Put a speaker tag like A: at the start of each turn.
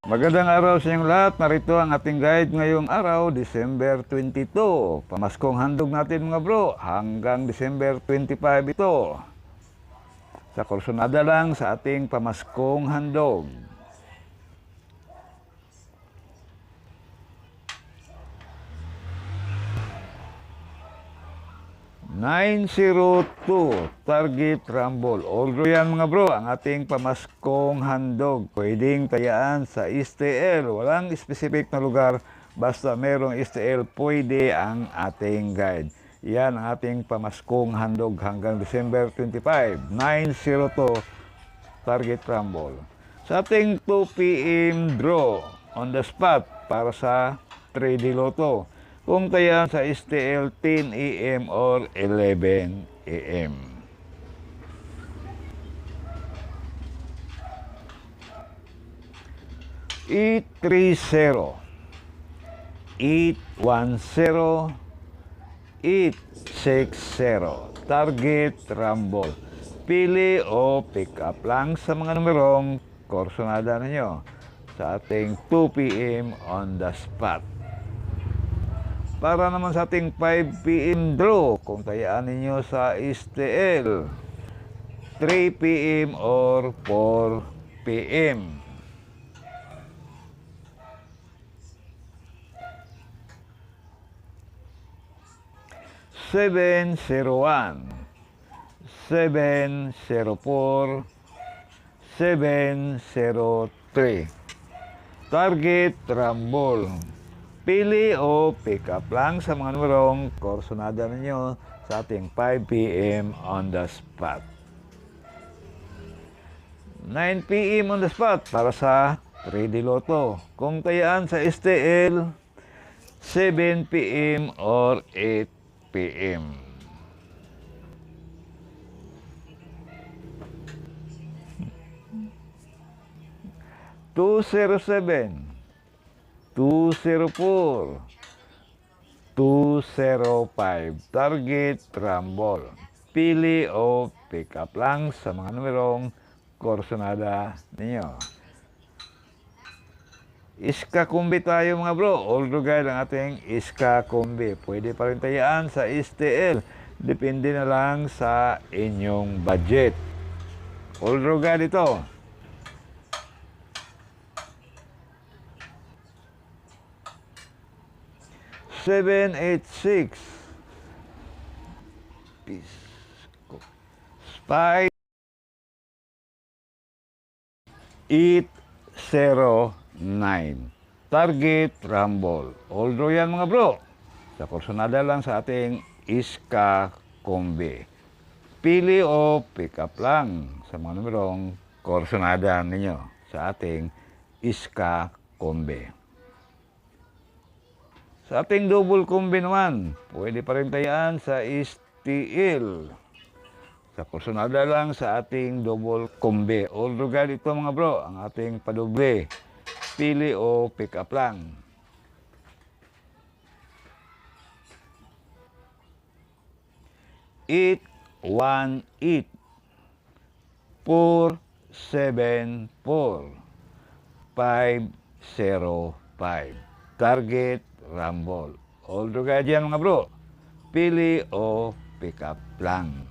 A: Magandang araw sa inyong lahat. Narito ang ating guide ngayong araw, December 22. Pamaskong handog natin mga bro, hanggang December 25 ito. Sa kursunada lang sa ating pamaskong handog. $902 target rumble. Although yan mga bro, ang ating pamaskong handog. Pwedeng tayaan sa STL. Walang specific na lugar. Basta merong STL, pwede ang ating guide. Yan ang ating pamaskong handog hanggang December 25. 902 target rumble. Sa ating 2 p.m. draw on the spot para sa 3D Lotto. Kung kaya sa STL 10 a.m. or 11 a.m. $830, $810, $860 target rumble. Pili o pick up lang sa mga numerong kursunada ninyo sa ating 2 p.m. on the spot. Para naman sa ating 5 p.m. draw, kung tayaan ninyo sa STL, 3 p.m. or 4 p.m. $701, $704, $703 target rumble. Pili o pick up lang sa mga numerong kursunada ninyo sa ating 5 p.m. on the spot. 9 p.m. on the spot para sa 3D Lotto. Kung tayaan sa STL, 7 p.m. or 8 p.m. $207, $204, $205 target rumble. Pili o pick up lang sa mga numerong kursunada ninyo. Iska kumbi tayo mga bro. Although guide ang ating iska kumbi. Pwede pa rin tayaan sa STL. Depende na lang sa inyong budget. Although guide ito. $786, $809 target rumble. Although yan mga bro, sa kursunada lang sa ating iska kombi. Pili o pick up lang sa mga numerong kursunada ninyo sa ating iska kombi. Sa ating double kombi naman, pwede pa rin tayaan sa STL. Sa kursunada lang sa ating double kombi. Although guide ito mga bro, ang ating padoble. Pili o pick up lang. $818, $474, $505 target rumble. Although guide yan mga bro, pili o pick up lang.